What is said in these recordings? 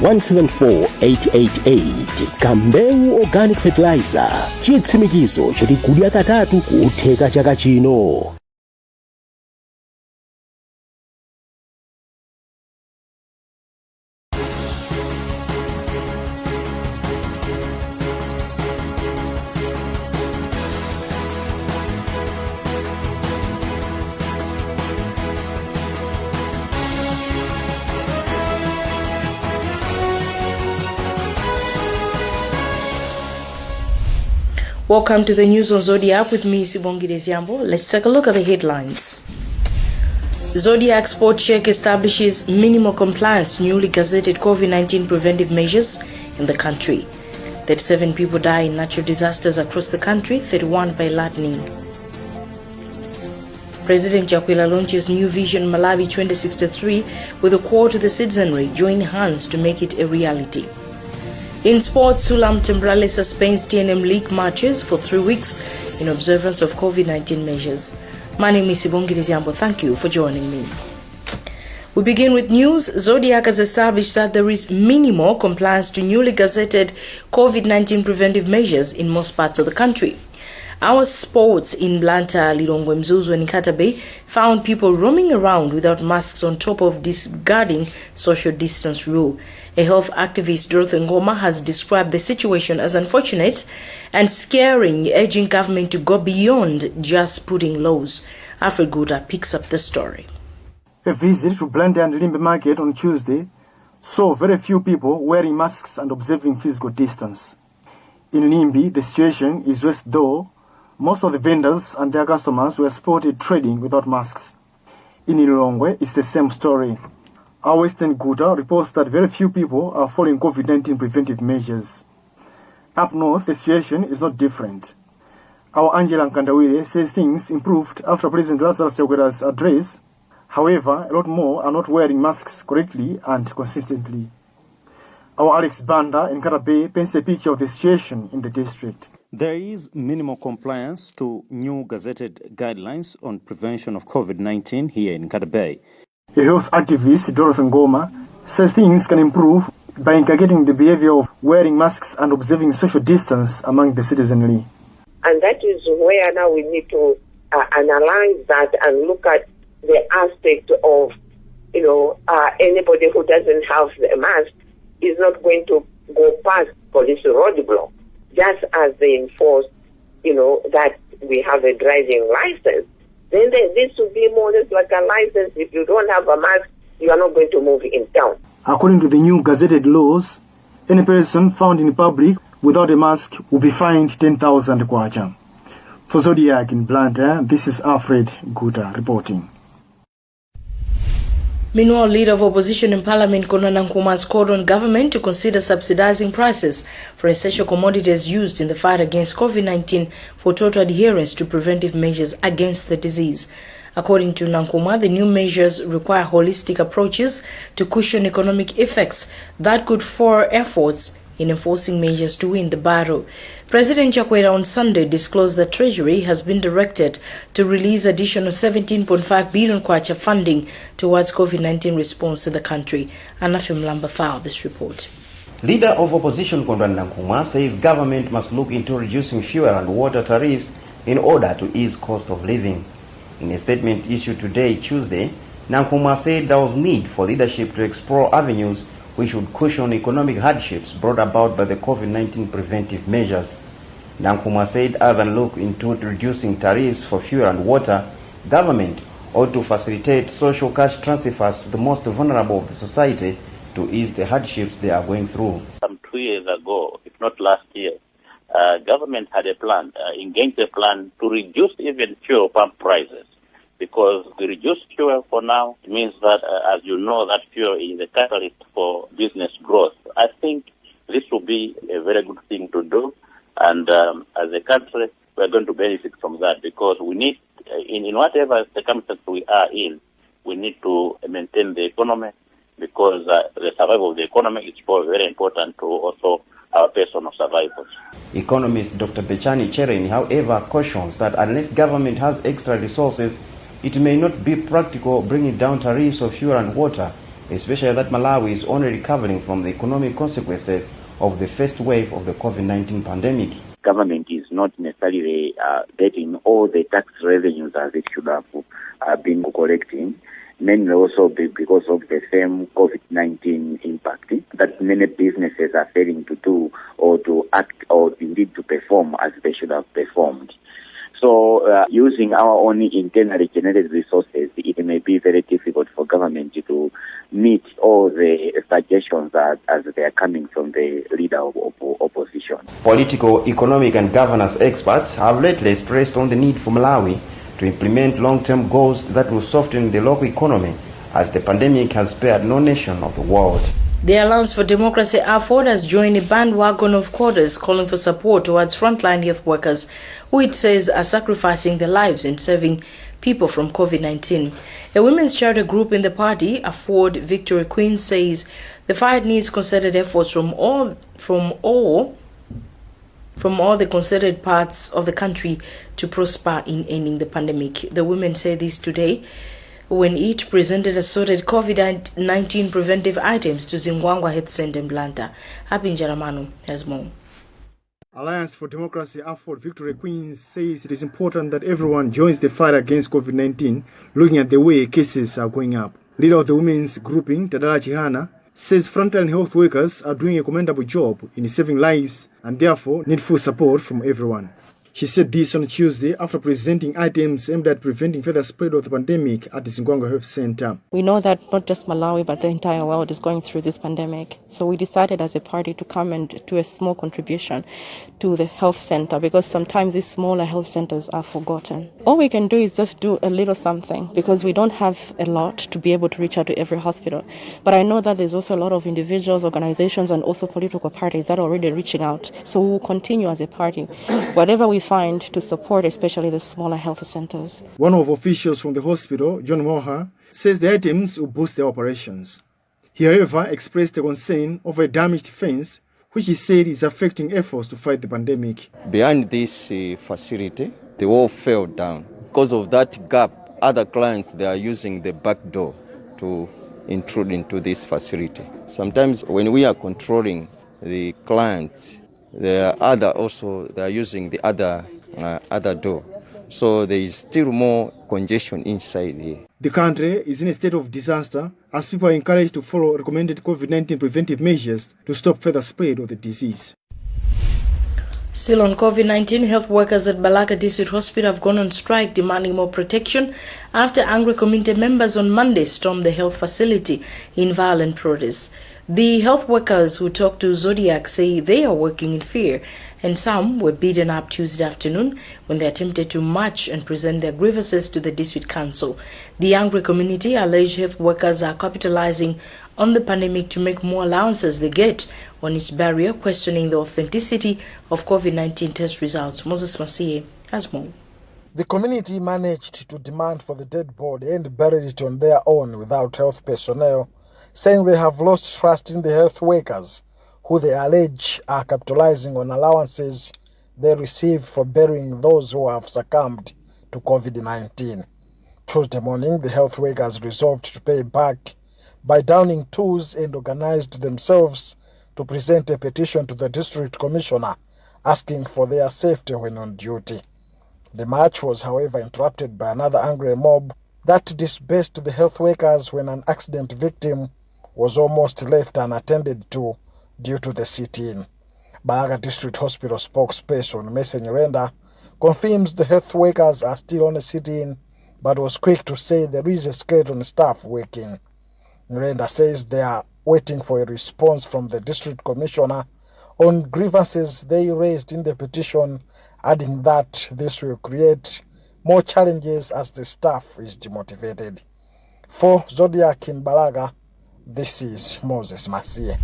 174-888. Kambewu Organic Fertilizer, chitsimikizo choti kudya katatu kutheka chaka chino. Welcome to the news on Zodiac with me, Sibongile Ziambo. Let's take a look at the headlines. Zodiac Sport Check establishes minimal compliance to newly gazetted COVID-19 preventive measures in the country. 37 people die in natural disasters across the country, 31 by lightning. President Chakwera launches new vision Malawi 2063 with a call to the citizenry, join hands to make it a reality. In sports, Sulam Tembrale suspends TNM League matches for 3 weeks in observance of COVID-19 measures. My name is Sibongile Ziambo. Thank you for joining me. We begin with news. Zodiac has established that there is minimal compliance to newly gazetted COVID-19 preventive measures in most parts of the country. Our sports in Blanta, Lilongwe, Mzuzu and Nkata Bay found people roaming around without masks on top of disregarding social distance rule. A health activist, Dorothy Ngoma, has described the situation as unfortunate and scaring, urging government to go beyond just putting laws. Alfred Guda picks up the story. A visit to Blanta and Limbe Market on Tuesday saw very few people wearing masks and observing physical distance. In Nimbi, the situation is worse though most of the vendors and their customers were spotted trading without masks. In Lilongwe, it's the same story. Our Western Guta reports that very few people are following COVID-19 preventive measures. Up north, the situation is not different. Our Angela Nkandawire says things improved after President Lazarus Chakwera's address. However, a lot more are not wearing masks correctly and consistently. Our Alex Banda in Nkata Bay paints a picture of the situation in the district. There is minimal compliance to new gazetted guidelines on prevention of COVID-19 here in Nkata Bay. A health activist, Dorothy Ngoma, says things can improve by inculcating the behavior of wearing masks and observing social distance among the citizenry. And that is where now we need to analyze that and look at the aspect of, anybody who doesn't have the mask is not going to go past police roadblock. Just as they enforce, that we have a driving license, then this should be more or less like a license. If you don't have a mask, you are not going to move in town. According to the new gazetted laws, any person found in public without a mask will be fined 10,000 kwacha. For Zodiac in Blanta, this is Alfred Guta reporting. Meanwhile, leader of opposition in Parliament, Konana Nkrumah, has called on government to consider subsidizing prices for essential commodities used in the fight against COVID-19 for total adherence to preventive measures against the disease. According to Nkrumah, the new measures require holistic approaches to cushion economic effects that could foil efforts in enforcing measures to win the battle. President Chakwera on Sunday disclosed that Treasury has been directed to release additional 17.5 billion kwacha funding towards COVID-19 response in the country. Anafim Lamba filed this report. Leader of opposition Konana Nkrumah says government must look into reducing fuel and water tariffs in order to ease cost of living. In a statement issued today, Tuesday, Nkrumah said there was need for leadership to explore avenues which would cushion economic hardships brought about by the COVID-19 preventive measures. Nkrumah said other than look into reducing tariffs for fuel and water, government ought to facilitate social cash transfers to the most vulnerable of the society to ease the hardships they are going through. Some 2 years ago, if not last year, government had a plan, engaged a plan to reduce even fuel pump prices. Because we reduce fuel for now, it means that, as you know, that fuel is a catalyst for business growth. I think this will be a very good thing to do. And as a country, we're going to benefit from that because we need, in whatever circumstance we are in, we need to maintain the economy because the survival of the economy is very important to also our personal survival. Economist Dr. Bechani Cherin, however, cautions that unless government has extra resources, it may not be practical bringing down tariffs of fuel and water especially that Malawi is only recovering from the economic consequences of the first wave of the COVID-19 pandemic. Government is not necessarily getting all the tax revenues as it should have been collecting, mainly also because of the same COVID-19 impact that many businesses are failing to do or to act or indeed to perform as they should have performed. So using our own internally generated resources, it may be very difficult for government to meet all the suggestions as they are coming from the leader of opposition. Political, economic and governance experts have lately stressed on the need for Malawi to implement long-term goals that will soften the local economy, as the pandemic has spared no nation of the world. The Alliance for Democracy AFOD has joined a bandwagon of quarters calling for support towards frontline health workers, who it says are sacrificing their lives in serving people from COVID-19. A women's charter group in the party, AFOD Victory Queen, says the fight needs concerted efforts from all the concerted parts of the country to prosper in ending the pandemic. The women say this today when each presented assorted COVID-19 preventive items to Zingwangwa Health Center in Blanta. Happy Njaramano has more. Alliance for Democracy AFOD Victory Queens says it is important that everyone joins the fight against COVID-19, looking at the way cases are going up. Leader of the women's grouping, Tadara Chihana, says frontline health workers are doing a commendable job in saving lives and therefore need full support from everyone. She said this on Tuesday after presenting items aimed at preventing further spread of the pandemic at the Zingwangwa Health Center. We know that not just Malawi but the entire world is going through this pandemic. So we decided as a party to come and do a small contribution to the health center, because sometimes these smaller health centers are forgotten. All we can do is just do a little something, because we don't have a lot to be able to reach out to every hospital. But I know that there's also a lot of individuals, organizations and also political parties that are already reaching out. So we will continue as a party, whatever we find, to support especially the smaller health centers. One of officials from the hospital, John Moha, says the items will boost their operations. He, however, expressed a concern over a damaged fence, which he said is affecting efforts to fight the pandemic. Behind this facility, the wall fell down. Because of that gap, other clients, they are using the back door to intrude into this facility. Sometimes when we are controlling the clients, they are using the other door. So there is still more congestion inside here. The country is in a state of disaster as people are encouraged to follow recommended COVID-19 preventive measures to stop further spread of the disease. Still on COVID-19, health workers at Balaka District Hospital have gone on strike demanding more protection after angry community members on Monday stormed the health facility in violent protest. The health workers who talked to Zodiak say they are working in fear, and some were beaten up Tuesday afternoon when they attempted to march and present their grievances to the district council. The angry community alleged health workers are capitalizing on the pandemic to make more allowances they get on its barrier, questioning the authenticity of COVID-19 test results. Moses Masie has more. The community managed to demand for the dead body and buried it on their own without health personnel, saying they have lost trust in the health workers, who they allege are capitalizing on allowances they receive for burying those who have succumbed to COVID-19. Tuesday morning, the health workers resolved to pay back by downing tools and organized themselves to present a petition to the district commissioner asking for their safety when on duty. The march was, however, interrupted by another angry mob that dispersed the health workers when an accident victim was almost left unattended to due to the sit-in. Balaka District Hospital spokesperson Mese Nyirenda confirms the health workers are still on a sit-in, but was quick to say there is a skeleton staff working. Nyirenda says they are waiting for a response from the district commissioner on grievances they raised in the petition, adding that this will create more challenges as the staff is demotivated. For Zodiak in Balaka, this is Moses Masie.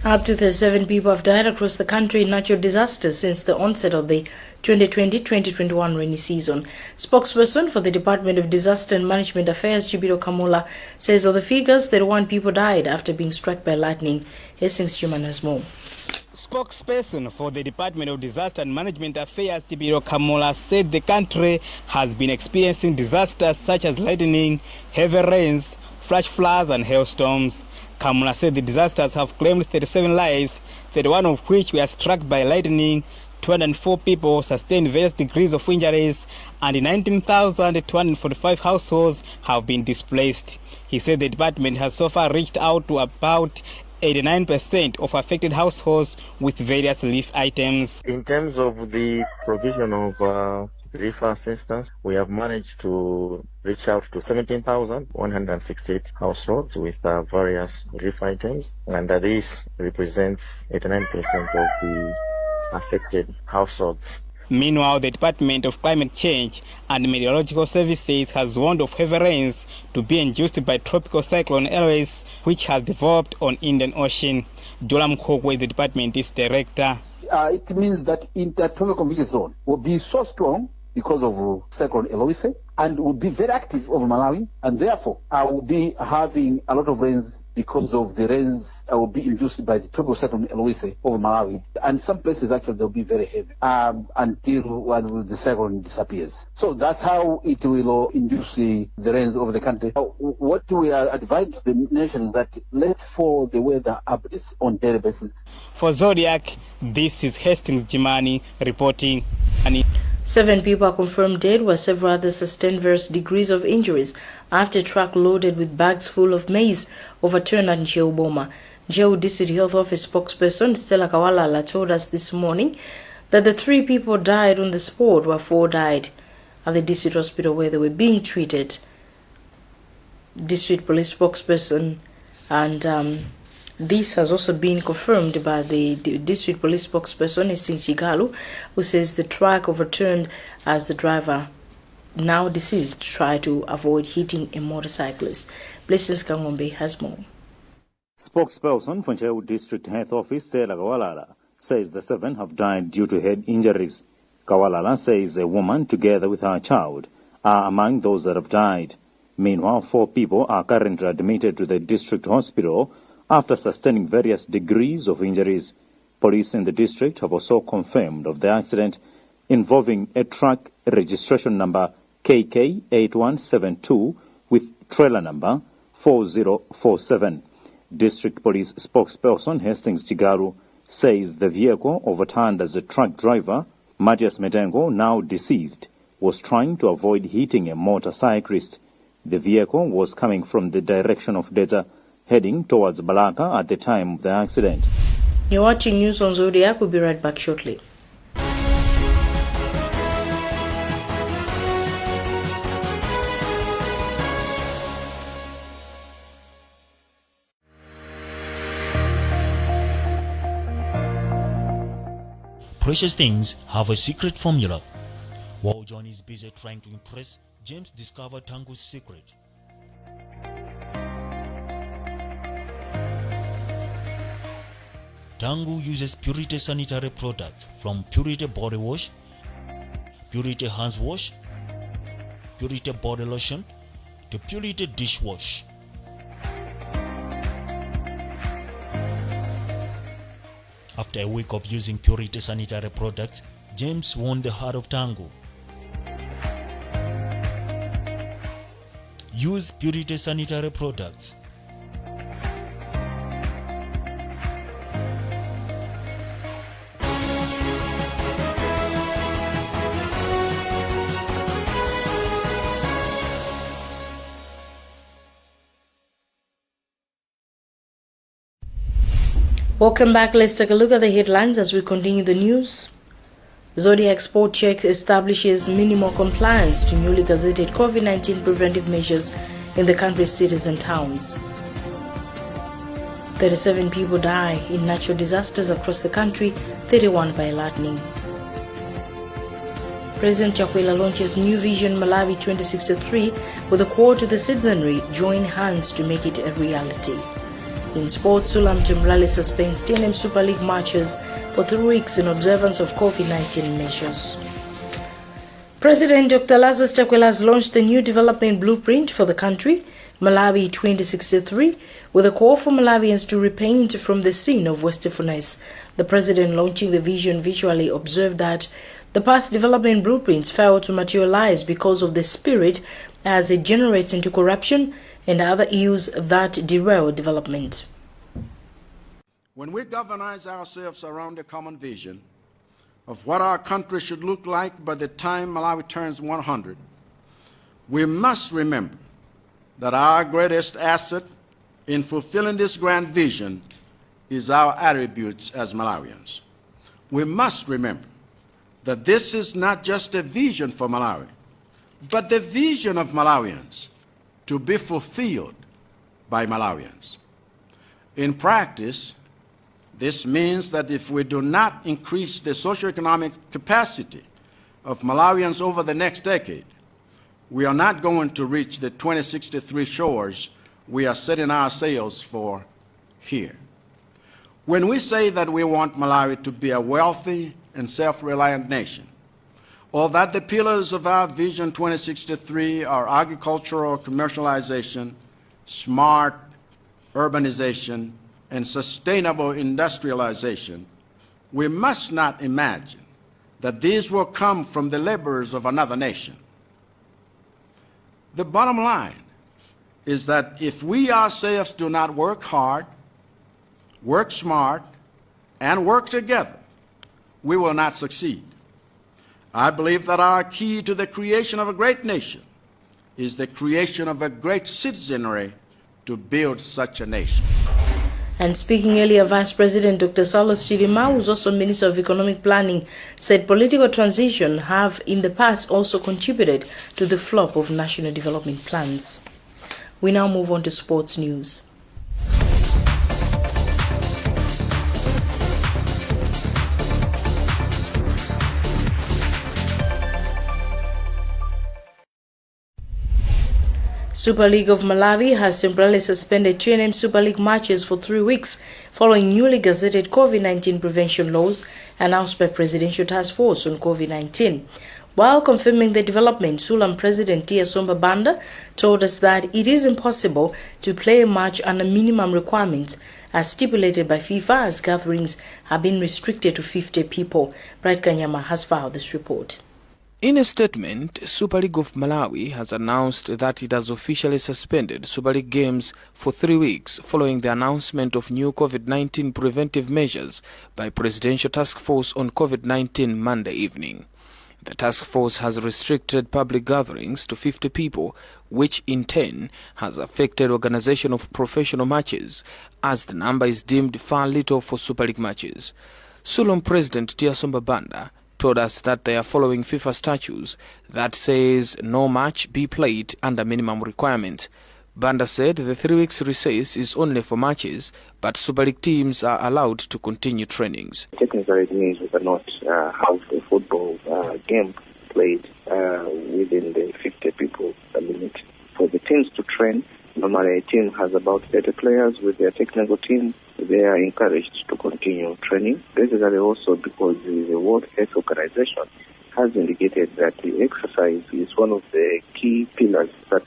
Up to 37 people have died across the country in natural disasters since the onset of the 2020-2021 rainy season. Spokesperson for the Department of Disaster and Management Affairs, Chibiro Kamula, says of the figures, 31 people died after being struck by lightning. Hastings Chuman has more. Spokesperson for the Department of Disaster and Management Affairs, Chibiro Kamula, said the country has been experiencing disasters such as lightning, heavy rains, flash floods and hailstorms. Kamula said the disasters have claimed 37 lives, 31 of which were struck by lightning, 204 people sustained various degrees of injuries, and 19,245 households have been displaced. He said the department has so far reached out to about 89% of affected households with various relief items. In terms of the provision of relief assistance, we have managed to reach out to 17,168 households with various relief items, and this represents 89% of the affected households. Meanwhile, the Department of Climate Change and Meteorological Services has warned of heavy rains to be induced by tropical cyclone Elvis, which has developed on Indian Ocean. Jolam Kokwe, the department's director. It means that intertropical convergence zone will be so strong because of cyclone Eloise and will be very active over Malawi, and therefore I will be having a lot of rains because of the rains will be induced by the tropical cyclone Eloise over Malawi, and some places actually they'll be very heavy until the cyclone disappears. So that's how it will induce the rains over the country. What we are advising the nation is that let's follow the weather updates on daily basis. For Zodiac, this is Hastings Jimani reporting. 7 people are confirmed dead, while several others sustained various degrees of injuries after a truck loaded with bags full of maize overturned at Njeu Boma. Njeu District Health Office spokesperson Stella Kawalala told us this morning that the 3 people died on the spot, while 4 died at the district hospital where they were being treated. District police spokesperson, and this has also been confirmed by the district police spokesperson, Hastings Chigalu, who says the truck overturned as the driver, now deceased, tried to avoid hitting a motorcyclist. Blessings Kangombe has more. Spokesperson for Njeu District Health Office, Stella Kawalala, says the 7 have died due to head injuries. Kawalala says a woman, together with her child, are among those that have died. Meanwhile, 4 people are currently admitted to the district hospital after sustaining various degrees of injuries. Police in the district have also confirmed of the accident involving a truck registration number KK8172 with trailer number 4047. District Police spokesperson Hastings Chigaru says the vehicle overturned as the truck driver, Matias Metengo, now deceased, was trying to avoid hitting a motorcyclist. The vehicle was coming from the direction of Deza, heading towards Balaka at the time of the accident. You're watching news on Zodiac. We'll be right back shortly. Precious things have a secret formula. While John is busy trying to impress, James discovered Tangu's secret. Tangu uses Purity sanitary products from Purity body wash, Purity hands wash, Purity body lotion to Purity dishwash. After a week of using Purity sanitary products, James won the heart of Tangu. Use Purity sanitary products. Welcome back. Let's take a look at the headlines as we continue the news. Zodiac Sport Check establishes minimal compliance to newly gazetted COVID-19 preventive measures in the country's cities and towns. 37 people die in natural disasters across the country, 31 by lightning. President Chakwera launches New Vision Malawi 2063 with a call to the citizenry, join hands to make it a reality. In sports, Sulam Timbrale suspends TNM Super League matches for 3 weeks in observance of COVID-19 measures. President Dr. Lazarus Chakwera has launched the new development blueprint for the country, Malawi 2063, with a call for Malawians to repaint from the scene of wastefulness. The president, launching the vision visually, observed that the past development blueprints failed to materialize because of the spirit as it generates into corruption, and other issues that derail development. When we galvanize ourselves around a common vision of what our country should look like by the time Malawi turns 100, we must remember that our greatest asset in fulfilling this grand vision is our attributes as Malawians. We must remember that this is not just a vision for Malawi, but the vision of Malawians to be fulfilled by Malawians. In practice, this means that if we do not increase the socioeconomic capacity of Malawians over the next decade, we are not going to reach the 2063 shores we are setting our sails for here. When we say that we want Malawi to be a wealthy and self-reliant nation, or that the pillars of our Vision 2063 are agricultural commercialization, smart urbanization, and sustainable industrialization, we must not imagine that these will come from the labors of another nation. The bottom line is that if we ourselves do not work hard, work smart, and work together, we will not succeed. I believe that our key to the creation of a great nation is the creation of a great citizenry to build such a nation. And speaking earlier, Vice President Dr. Saulos Chilima, who's also Minister of Economic Planning, said political transition have in the past also contributed to the flop of national development plans. We now move on to sports news. Super League of Malawi has temporarily suspended TNM Super League matches for 3 weeks following newly gazetted COVID-19 prevention laws announced by Presidential Task Force on COVID-19. While confirming the development, Sulam President Tiasomba Banda told us that it is impossible to play a match under minimum requirements as stipulated by FIFA, as gatherings have been restricted to 50 people. Bright Kanyama has filed this report. In a statement, Super League of Malawi has announced that it has officially suspended Super League games for 3 weeks following the announcement of new COVID-19 preventive measures by Presidential Task Force on COVID-19 Monday evening. The task force has restricted public gatherings to 50 people, which in turn has affected organization of professional matches, as the number is deemed far little for Super League matches. Sulam President Tiasomba Banda told us that they are following FIFA statutes that says no match be played under minimum requirement. Banda said the 3 weeks recess is only for matches, but Super League teams are allowed to continue trainings. Technically, it means we cannot have a football game played within the 50 people limit. For the teams to train, normally a team has about 30 players with their technical team. They are encouraged to continue training. Basically also because the World Health Organization has indicated that the exercise is one of the key pillars that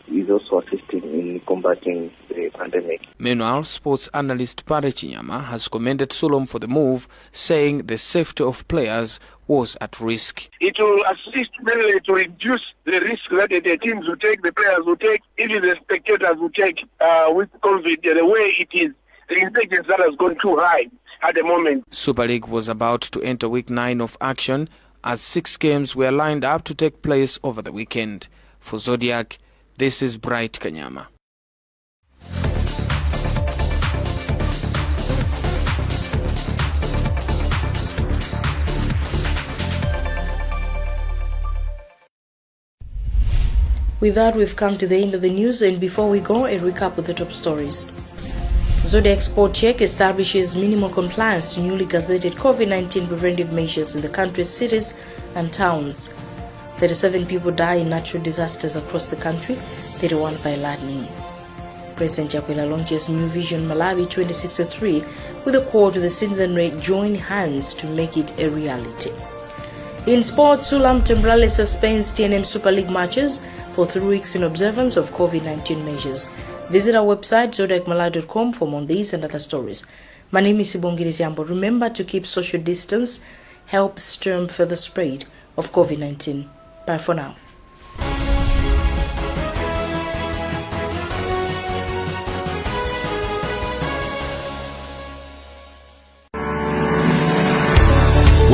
is also assisting in combating the pandemic. Meanwhile, sports analyst Pare Chinyama has commended Sulam for the move, saying the safety of players was at risk. It will assist mainly to reduce the risk that the teams will take, the players will take, even the spectators will take with COVID, the way it is. The infections that has gone too high at the moment. Super League was about to enter week 9 of action as 6 games were lined up to take place over the weekend. For Zodiac, this is Bright Kanyama. With that, we've come to the end of the news, and before we go, a recap of the top stories. Zodiac Sport Check establishes minimal compliance to newly gazetted COVID-19 preventive measures in the country's cities and towns. 37 people die in natural disasters across the country, 31 by lightning. President Chakwera launches New Vision Malawi 2063 with a call to the citizenry join hands to make it a reality. In sports, Sulam temporarily suspends TNM Super League matches for 3 weeks in observance of COVID-19 measures. Visit our website zodiacmalawi.com for more on these and other stories. My name is Sibongile Ziambo. Remember to keep social distance, help stem further spread of COVID-19. Bye for now.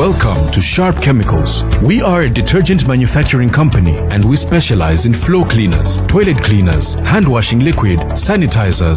Welcome to Sharp Chemicals. We are a detergent manufacturing company and we specialize in floor cleaners, toilet cleaners, hand washing liquid, sanitizers,